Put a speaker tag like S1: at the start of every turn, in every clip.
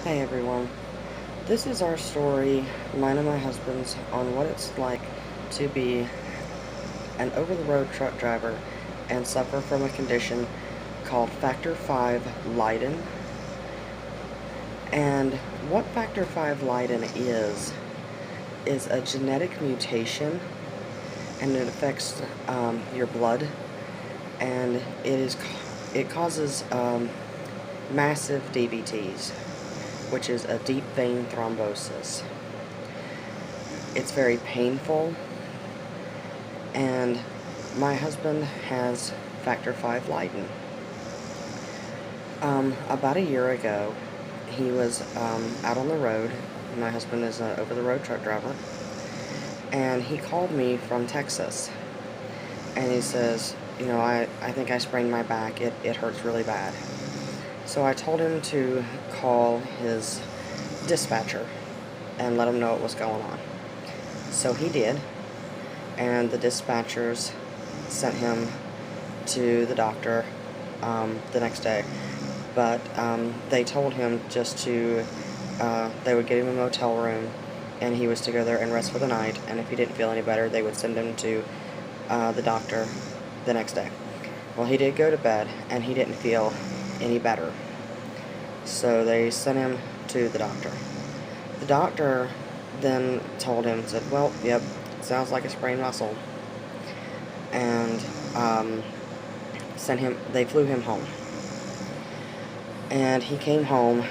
S1: Hey everyone, this is our story, mine and my husband's, on what it's like to be an over-the-road truck driver and suffer from a condition called Factor V Leiden. And what Factor V Leiden is a genetic mutation, and it affects your blood, and it causes massive DVTs, which is a deep vein thrombosis. It's very painful, and my husband has Factor V Leiden. About a year ago, he was out on the road. My husband is an over-the-road truck driver, and he called me from Texas, and he says, I think I sprained my back. It hurts really bad. So I told him to call his dispatcher and let him know what was going on. So he did, and the dispatchers sent him to the doctor the next day. But they told him they would get him a motel room, and he was to go there and rest for the night, and if he didn't feel any better, they would send him to the doctor the next day. Well, he did go to bed, and he didn't feel any better. So they sent him to the doctor. The doctor then told him, said, well, yep, sounds like a sprained muscle. And they flew him home. And he came home,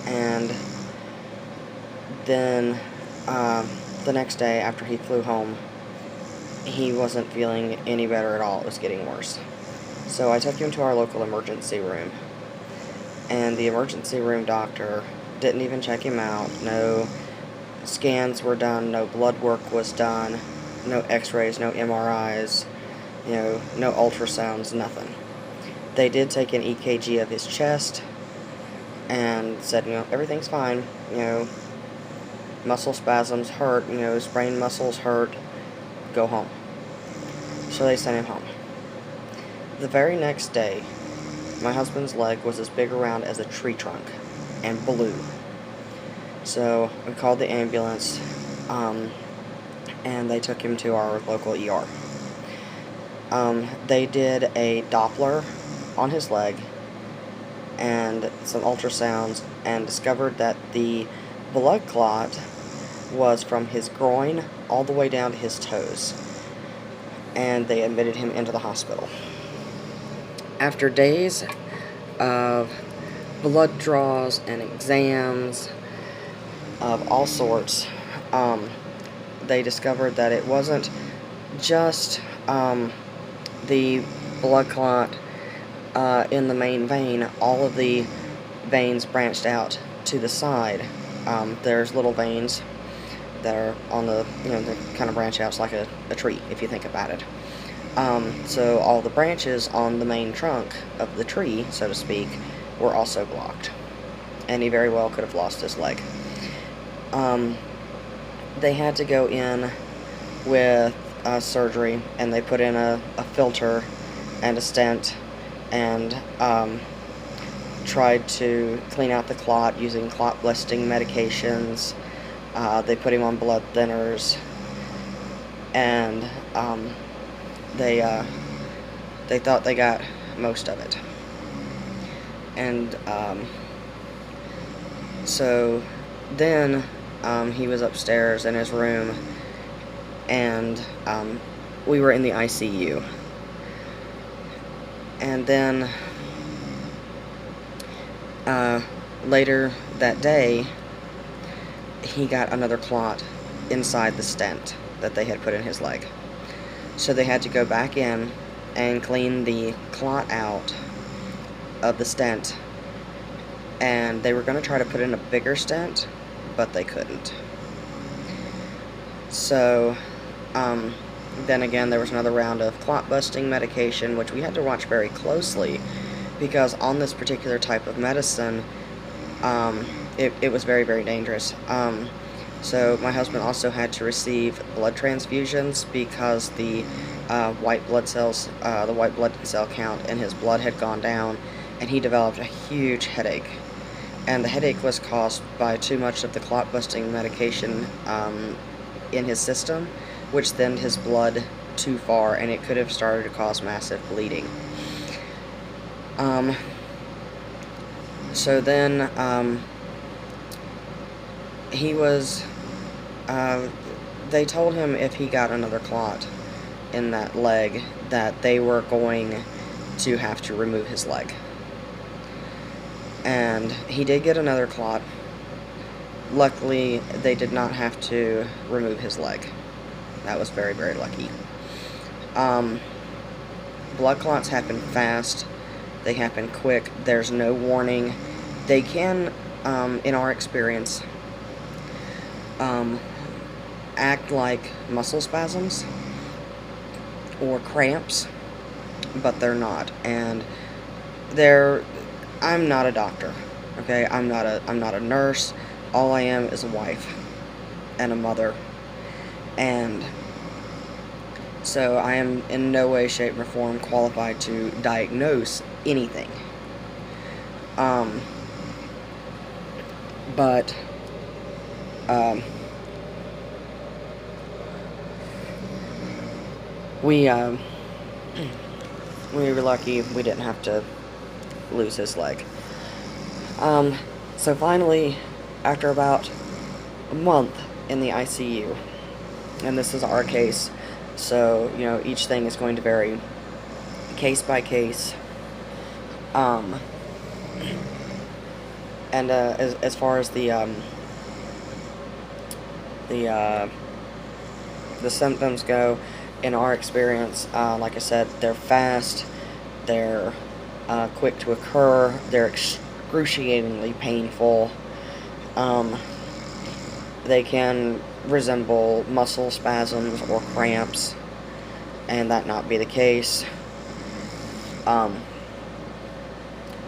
S1: and then the next day after he flew home, he wasn't feeling any better at all. It was getting worse. So I took him to our local emergency room, and the emergency room doctor didn't even check him out. No scans were done, no blood work was done, no x-rays, no MRIs, no ultrasounds, nothing. They did take an EKG of his chest and said, everything's fine, muscle spasms hurt, sprained muscles hurt, go home. So they sent him home. The very next day, my husband's leg was as big around as a tree trunk and blue. So we called the ambulance, and they took him to our local ER. They did a Doppler on his leg and some ultrasounds, and discovered that the blood clot was from his groin all the way down to his toes, and they admitted him into the hospital. After days of blood draws and exams of all sorts, they discovered that it wasn't just the blood clot in the main vein. All of the veins branched out to the side. There's little veins that are on the, they kind of branch out like a tree, if you think about it. So all the branches on the main trunk of the tree, so to speak, were also blocked, and he very well could have lost his leg. They had to go in with surgery, and they put in a filter and a stent, and tried to clean out the clot using clot-busting medications. They put him on blood thinners, and they thought they got most of it. And so then he was upstairs in his room, and we were in the ICU. And then later that day, he got another clot inside the stent that they had put in his leg. So they had to go back in and clean the clot out of the stent, and they were going to try to put in a bigger stent, but they couldn't. So then again, there was another round of clot-busting medication, which we had to watch very closely, because on this particular type of medicine, it was very, very dangerous. So my husband also had to receive blood transfusions because the white blood cell count in his blood had gone down, and he developed a huge headache. and the headache was caused by too much of the clot-busting medication in his system, which thinned his blood too far, and it could have started to cause massive bleeding. So then he was, they told him if he got another clot in that leg, that they were going to have to remove his leg. And he did get another clot. Luckily, they did not have to remove his leg. That was very, very lucky. Blood clots happen fast. They happen quick. There's no warning. They can, in our experience, act like muscle spasms or cramps, but they're not. And I'm not a doctor, okay? I'm not a nurse. All I am is a wife and a mother. And so I am in no way, shape, or form qualified to diagnose anything. But we were lucky we didn't have to lose his leg. So finally, after about a month in the ICU, and this is our case, so, you know, each thing is going to vary case by case. And as far as the symptoms go, in our experience, like I said, they're fast, they're quick to occur, they're excruciatingly painful. They can resemble muscle spasms or cramps, and that not be the case.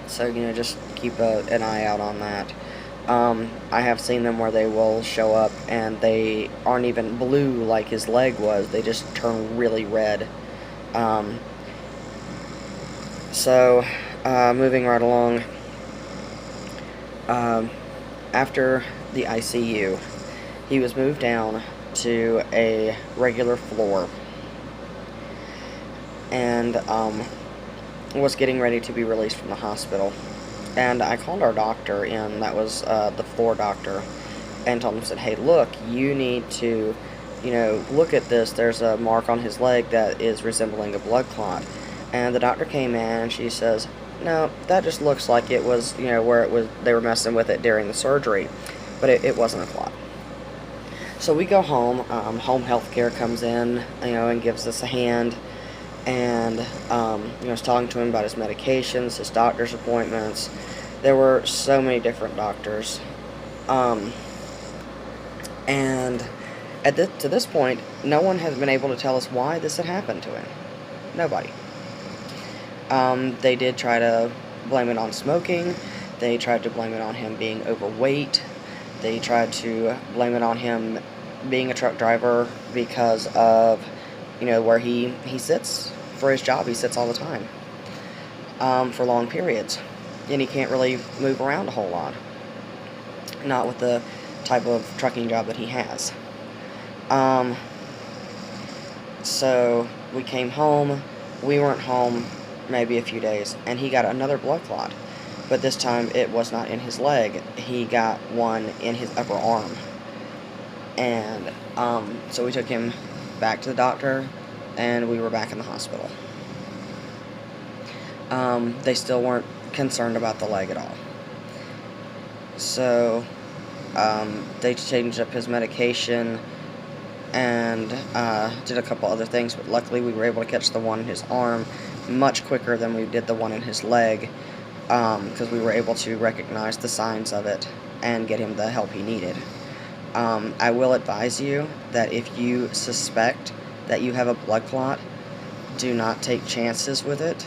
S1: So, you know, just keep an eye out on that. I have seen them where they will show up and they aren't even blue like his leg was. They just turn really red. Moving right along. After the ICU, he was moved down to a regular floor and was getting ready to be released from the hospital. And I called our doctor in, that was the floor doctor, and told him, said, hey, look, you need to, you know, look at this. There's a mark on his leg that is resembling a blood clot. And the doctor came in and she says, no, that just looks like it was, you know, where it was, they were messing with it during the surgery, but it wasn't a clot. So we go home. Home health care comes in, you know, and gives us a hand. And, you know, I was talking to him about his medications, his doctor's appointments. There were so many different doctors. And to this point, no one has been able to tell us why this had happened to him. Nobody. They did try to blame it on smoking. They tried to blame it on him being overweight. They tried to blame it on him being a truck driver because of, you know, where he sits for his job. He sits all the time for long periods, and he can't really move around a whole lot, not with the type of trucking job that he has. So we came home. We weren't home maybe a few days, and he got another blood clot, but this time it was not in his leg. He got one in his upper arm. And so we took him back to the doctor, and we were back in the hospital. They still weren't concerned about the leg at all. So they changed up his medication and did a couple other things, but luckily we were able to catch the one in his arm much quicker than we did the one in his leg, because we were able to recognize the signs of it and get him the help he needed. I will advise you that if you suspect that you have a blood clot, do not take chances with it,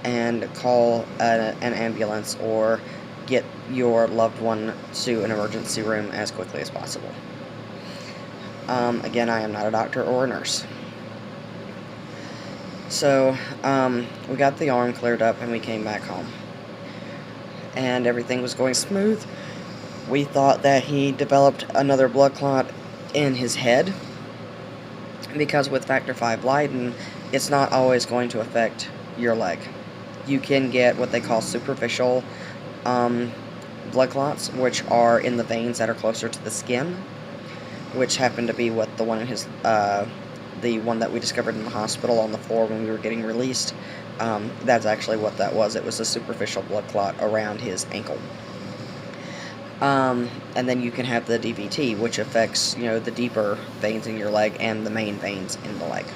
S1: and call an ambulance or get your loved one to an emergency room as quickly as possible. Again, I am not a doctor or a nurse. So, we got the arm cleared up and we came back home. and everything was going smooth. We thought that he developed another blood clot in his head, because with factor 5 Leiden, it's not always going to affect your leg. You can get what they call superficial blood clots, which are in the veins that are closer to the skin, which happened to be what the one in his, the one that we discovered in the hospital on the floor when we were getting released. That's actually what that was. It was a superficial blood clot around his ankle. And then you can have the DVT, which affects, the deeper veins in your leg and the main veins in the leg.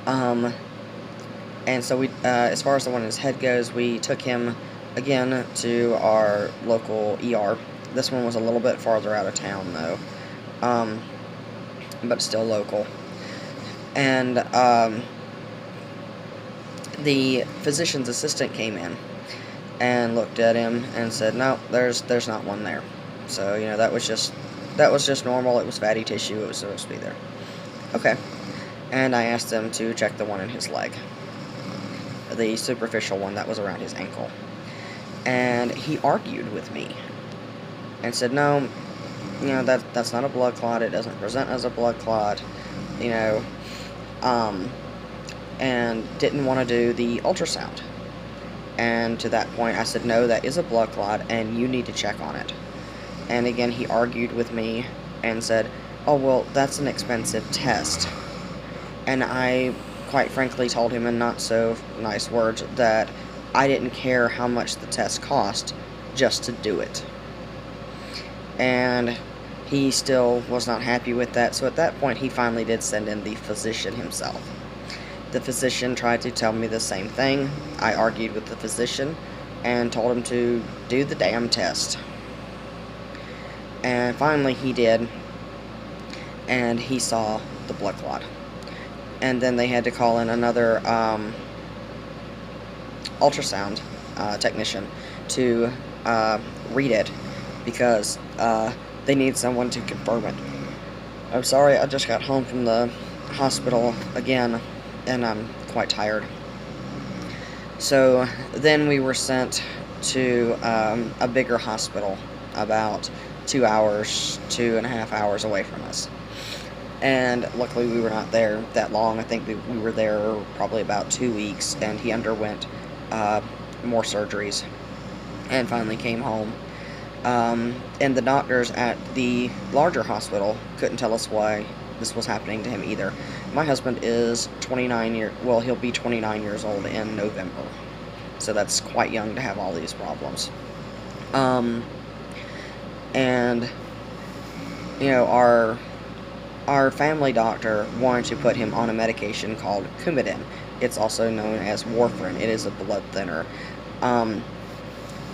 S1: And so we, as far as the one in his head goes, we took him again to our local ER. This one was a little bit farther out of town, though, but still local. And the physician's assistant came in and looked at him and said, "No, there's not one there." So that was just normal. It was fatty tissue. It was supposed to be there. Okay. And I asked them to check the one in his leg, the superficial one that was around his ankle. And he argued with me and said, "No, that's not a blood clot. It doesn't present as a blood clot, and didn't want to do the ultrasound." And to that point, I said, "No, that is a blood clot, and you need to check on it." And again, he argued with me and said, "Oh, well, that's an expensive test." And I, quite frankly, told him in not so nice words that I didn't care how much the test cost just to do it. And he still was not happy with that, so at that point, he finally did send in the physician himself. The physician tried to tell me the same thing. I argued with the physician and told him to do the damn test. And finally he did, and he saw the blood clot. And then they had to call in another ultrasound technician to read it, because they need someone to confirm it. I'm sorry, I just got home from the hospital again, and I'm quite tired. So then we were sent to a bigger hospital about 2.5 hours away from us. And luckily we were not there that long. I think we were there probably about 2 weeks, and he underwent more surgeries and finally came home. And the doctors at the larger hospital couldn't tell us why this was happening to him either. My husband is he'll be 29 years old in November. So that's quite young to have all these problems. And, our family doctor wanted to put him on a medication called Coumadin. It's also known as warfarin. It is a blood thinner.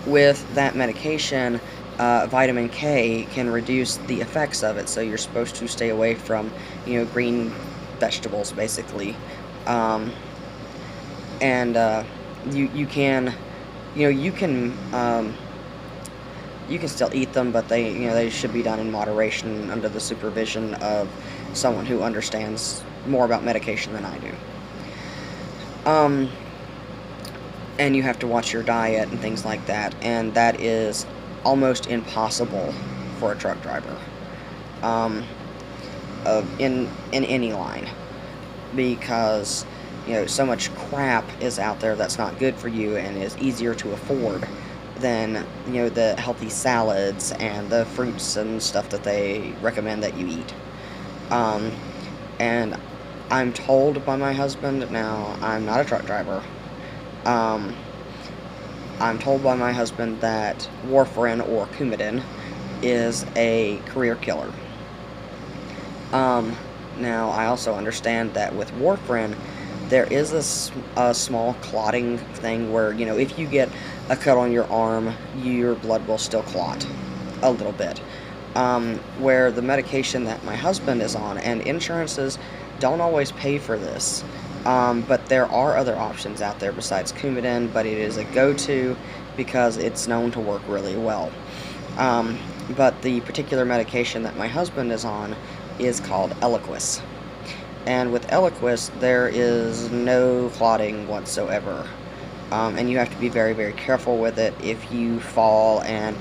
S1: With that medication, vitamin K can reduce the effects of it, so you're supposed to stay away from, green vegetables, basically. You can still eat them, but they should be done in moderation under the supervision of someone who understands more about medication than I do. And you have to watch your diet and things like that, and that is almost impossible for a truck driver in any line, because so much crap is out there that's not good for you and is easier to afford than the healthy salads and the fruits and stuff that they recommend that you eat. And I'm told by my husband, now I'm not a truck driver, I'm told by my husband that warfarin or Coumadin is a career killer. Now I also understand that with warfarin there is a small clotting thing where, if you get a cut on your arm, your blood will still clot a little bit. Where the medication that my husband is on, and insurances don't always pay for this, but there are other options out there besides Coumadin, but it is a go-to because it's known to work really well. But the particular medication that my husband is on is called Eliquis. And with Eliquis, there is no clotting whatsoever. and you have to be very, very careful with it. If you fall and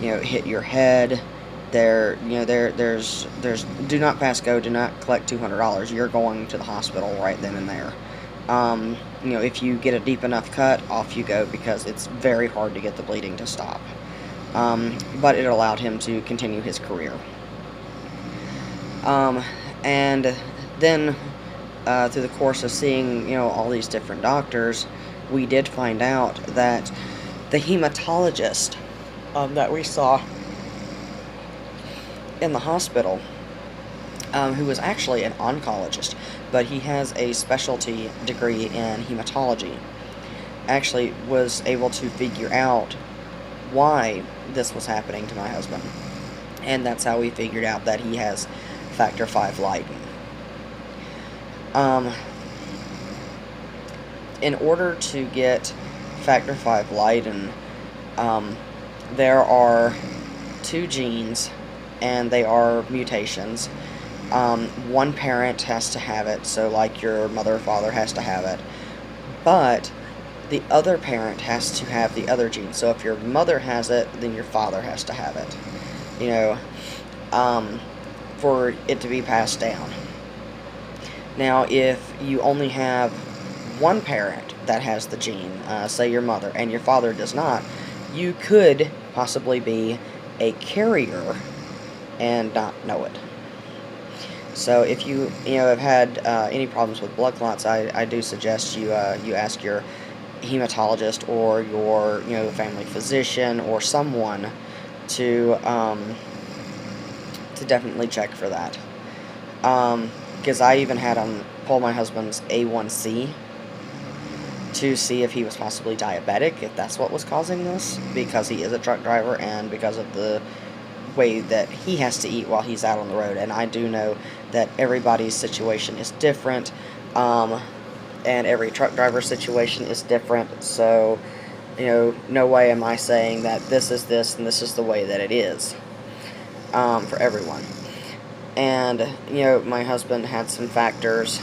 S1: hit your head, there's do not pass go, do not collect $200. You're going to the hospital right then and there. If you get a deep enough cut, off you go, because it's very hard to get the bleeding to stop. But it allowed him to continue his career. And then through the course of seeing all these different doctors, we did find out that the hematologist that we saw in the hospital, who was actually an oncologist, but he has a specialty degree in hematology, actually was able to figure out why this was happening to my husband. And that's how we figured out that he has factor V Leiden. In order to get factor V Leiden, there are 2 genes, and they are mutations. One parent has to have it, so like your mother or father has to have it, but the other parent has to have the other gene. So if your mother has it, then your father has to have it, for it to be passed down. Now, if you only have one parent that has the gene, say your mother, and your father does not, you could possibly be a carrier and not know it. So if you have had any problems with blood clots, I do suggest you ask your hematologist or your family physician or someone to definitely check for that. Because I even had him pull my husband's A1C to see if he was possibly diabetic, if that's what was causing this, because he is a truck driver and because of the way that he has to eat while he's out on the road. And I do know that everybody's situation is different, and every truck driver situation is different, so no way am I saying that this is this and this is the way that it is for everyone. And my husband had some factors.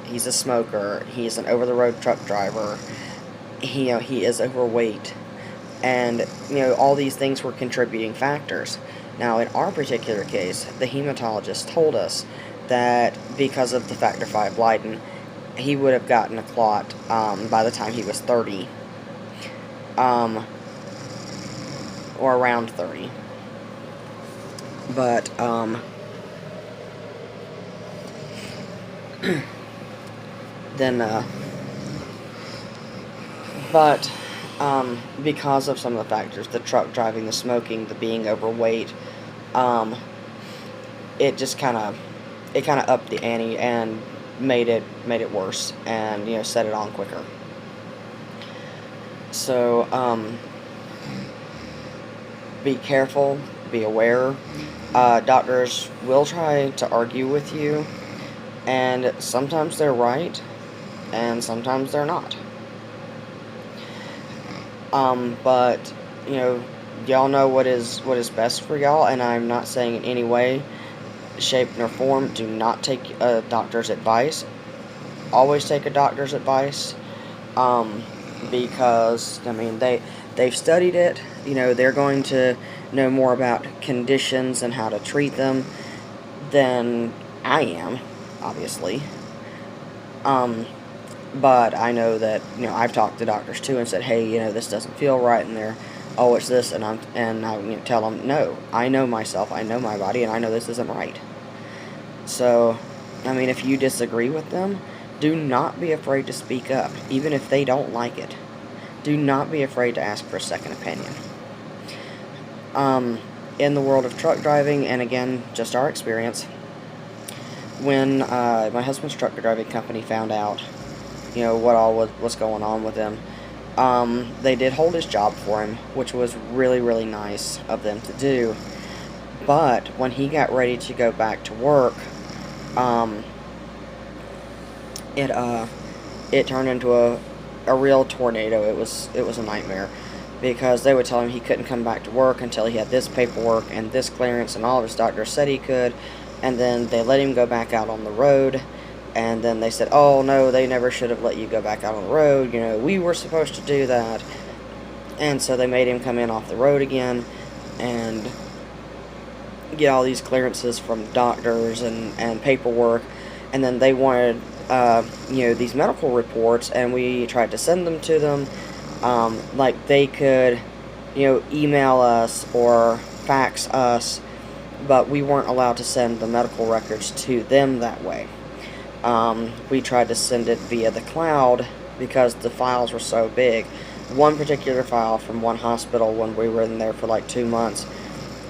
S1: He's a smoker, he's an over-the-road truck driver, he is overweight, and all these things were contributing factors. Now, in our particular case, the hematologist told us that because of the factor V Leiden, he would have gotten a clot by the time he was 30, or around 30. But because of some of the factors, the truck driving, the smoking, the being overweight, it just kind of upped the ante and made it worse, and set it on quicker. So be careful, be aware. Doctors will try to argue with you, and sometimes they're right, and sometimes they're not. But y'all know what is best for y'all, and I'm not saying in any way, shape, nor form, do not take a doctor's advice. Always take a doctor's advice, because they've studied it. They're going to know more about conditions and how to treat them than I am, obviously. But I know that I've talked to doctors too and said, hey, this doesn't feel right, and they're, oh, it's this, and I tell them, no, I know myself, I know my body, and I know this isn't right. So, if you disagree with them, do not be afraid to speak up, even if they don't like it. Do not be afraid to ask for a second opinion. In the world of truck driving, and again, just our experience, when my husband's truck driving company found out, what all was going on with him, they did hold his job for him, which was really, really nice of them to do. But when he got ready to go back to work, it turned into a real tornado. It was a nightmare, because they would tell him he couldn't come back to work until he had this paperwork and this clearance, and all of his doctors said he could, and then they let him go back out on the road, And then they said, oh, no, they never should have let you go back out on the road. You know, we were supposed to do that. And so they made him come in off the road again and get all these clearances from doctors and paperwork. And then they wanted, these medical reports, and we tried to send them to them. Like they could, email us or fax us, but we weren't allowed to send the medical records to them that way. We tried to send it via the cloud because the files were so big. One particular file from one hospital when we were in there for like 2 months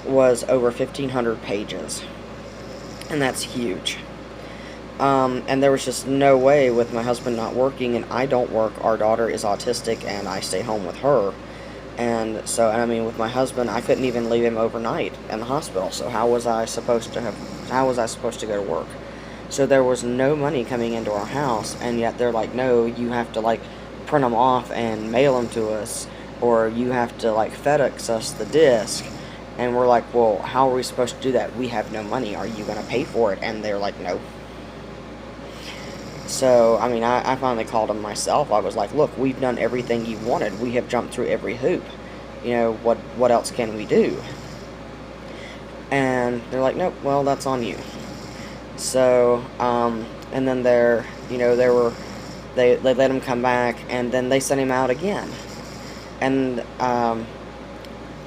S1: was over 1,500 pages. And that's huge. And there was just no way, with my husband not working and I don't work, our daughter is autistic and I stay home with her. And so, with my husband, I couldn't even leave him overnight in the hospital. So how was I supposed to go to work? So there was no money coming into our house, and yet they're like, no, you have to like print them off and mail them to us, or you have to like FedEx us the disc. And we're like, well, how are we supposed to do that? We have no money. Are you going to pay for it? And they're like, no. So, I finally called them myself. I was like, look, we've done everything you wanted. We have jumped through every hoop. What else can we do? And they're like, nope, well, that's on you. So, and then they let him come back, and then they sent him out again. And,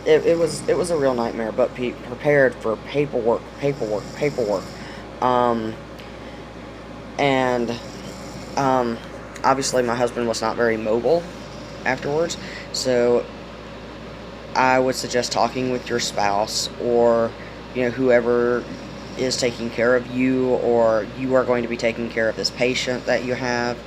S1: it was a real nightmare, but be prepared for paperwork. Obviously my husband was not very mobile afterwards, so I would suggest talking with your spouse or, whoever is taking care of you, or you are going to be taking care of this patient that you have.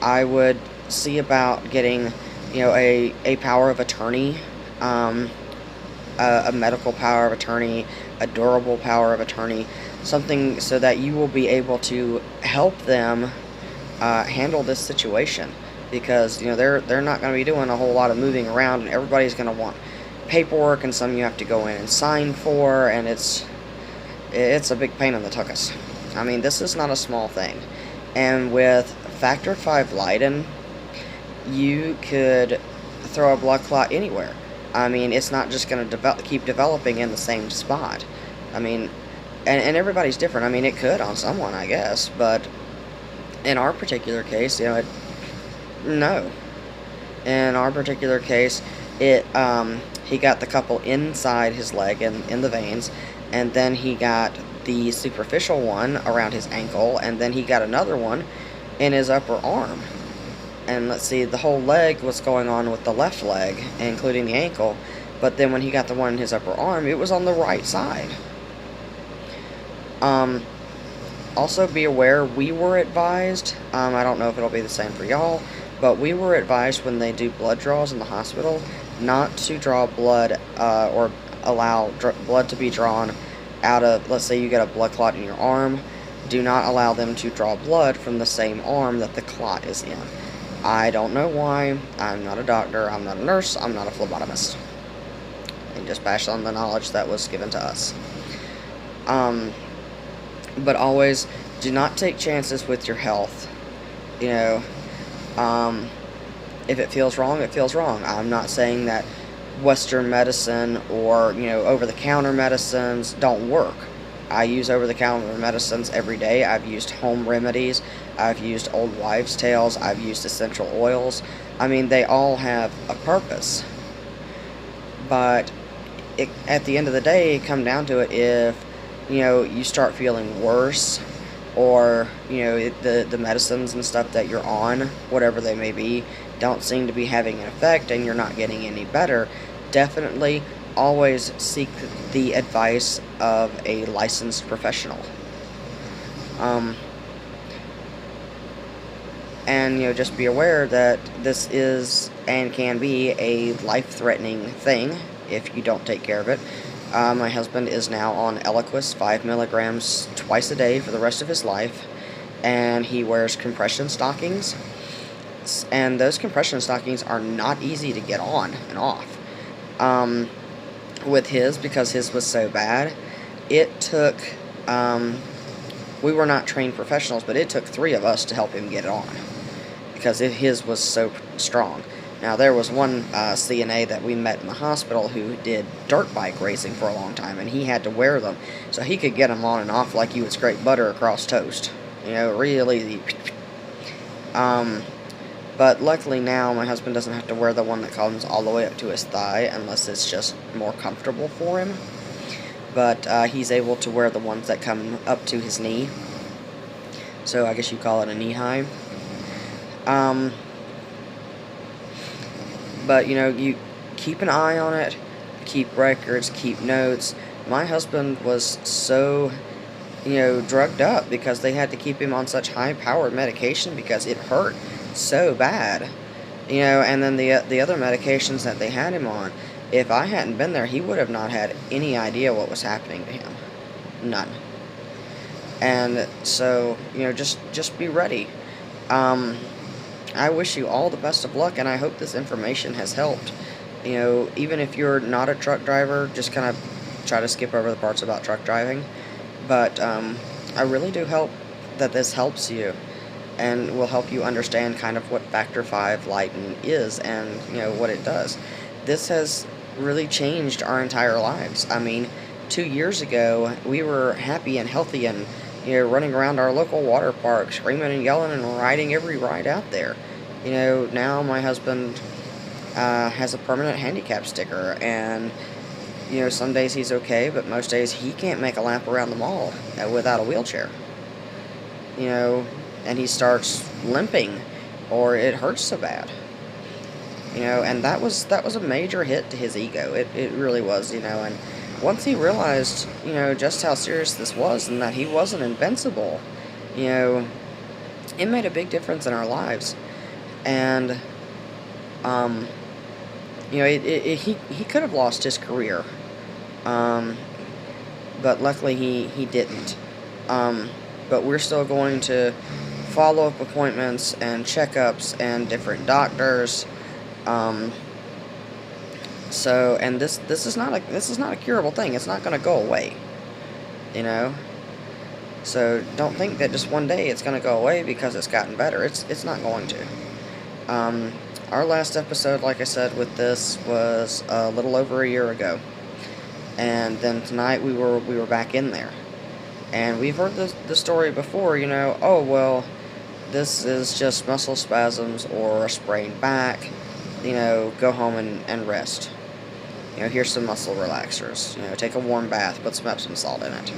S1: I would see about getting, a power of attorney, a medical power of attorney, a durable power of attorney, something so that you will be able to help them handle this situation, because they're not going to be doing a whole lot of moving around, and everybody's going to want paperwork, and some you have to go in and sign for, and it's a big pain in the tuchus. This is not a small thing, and with factor V Leiden, you could throw a blood clot anywhere. It's not just going to keep developing in the same spot. And everybody's different. It could on someone, I guess, but in our particular case, no. In our particular case, he got the couple inside his leg and in the veins, and then he got the superficial one around his ankle, and then he got another one in his upper arm. And let's see, the whole leg was going on with the left leg, including the ankle, but then when he got the one in his upper arm, it was on the right side. Also be aware, we were advised, I don't know if it'll be the same for y'all, but we were advised when they do blood draws in the hospital not to draw blood or allow blood to be drawn out of, let's say you get a blood clot in your arm, do not allow them to draw blood from the same arm that the clot is in. I don't know why. I'm not a doctor, I'm not a nurse, I'm not a phlebotomist. And just pass on the knowledge that was given to us. But always do not take chances with your health. If it feels wrong, it feels wrong. I'm not saying that Western medicine or, over-the-counter medicines don't work. I use over-the-counter medicines every day. I've used home remedies. I've used old wives' tales. I've used essential oils. They all have a purpose. But at the end of the day, come down to it, if you start feeling worse, or the medicines and stuff that you're on, whatever they may be, don't seem to be having an effect and you're not getting any better, definitely always seek the advice of a licensed professional. And just be aware that this is and can be a life-threatening thing if you don't take care of it. My husband is now on Eliquis 5 milligrams twice a day for the rest of his life, and he wears compression stockings, and those compression stockings are not easy to get on and off. With his, because his was so bad, it took we were not trained professionals, but it took 3 of us to help him get it on, because his was so strong. Now, there was one CNA that we met in the hospital who did dirt bike racing for a long time, and he had to wear them, so he could get them on and off like you would scrape butter across toast. You know, real easy. But luckily now, my husband doesn't have to wear the one that comes all the way up to his thigh, unless it's just more comfortable for him. But he's able to wear the ones that come up to his knee. So I guess you call it a knee high. But, you know, you keep an eye on it, keep records, keep notes. My husband was so, you know, drugged up because they had to keep him on such high-powered medication because it hurt so bad. You know, and then the other medications that they had him on, if I hadn't been there, he would have not had any idea what was happening to him. None. And so, you know, just be ready. I wish you all the best of luck, and I hope this information has helped. You know, even if you're not a truck driver, just kind of try to skip over the parts about truck driving. But I really do hope that this helps you and will help you understand kind of what Factor 5 Leiden is and, you know, what it does. This has really changed our entire lives. I mean, 2 years ago, we were happy and healthy and, you know, running around our local water park, screaming and yelling and riding every ride out there. You know, now my husband has a permanent handicap sticker, and, you know, some days he's okay, but most days he can't make a lap around the mall without a wheelchair. You know, and he starts limping, or it hurts so bad. You know, and that was a major hit to his ego. It really was, you know, and once he realized, you know, just how serious this was and that he wasn't invincible, you know, it made a big difference in our lives. And, you know, he could have lost his career, but luckily he didn't. But we're still going to follow-up appointments and checkups and different doctors. So, and this is not a curable thing. It's not going to go away, you know. So don't think that just one day it's going to go away because it's gotten better. It's not going to. Our last episode, like I said, with this was a little over a year ago, and then tonight we were back in there, and we've heard the story before. You know, oh well, this is just muscle spasms or a sprained back. You know, go home and rest. You know, here's some muscle relaxers. You know, take a warm bath, put some Epsom salt in it.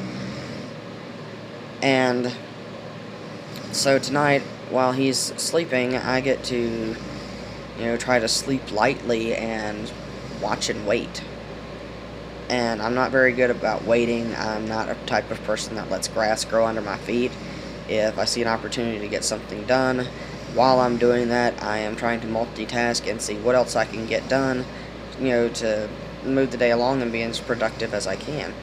S1: And so tonight, while he's sleeping, I get to, you know, try to sleep lightly and watch and wait. And I'm not very good about waiting. I'm not a type of person that lets grass grow under my feet. If I see an opportunity to get something done, while I'm doing that, I am trying to multitask and see what else I can get done, you know, to move the day along and be as productive as I can.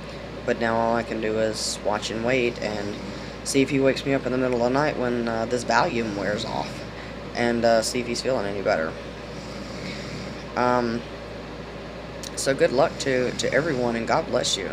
S1: But now all I can do is watch and wait and see if he wakes me up in the middle of the night when this Valium wears off, and see if he's feeling any better. So good luck to everyone, and God bless you.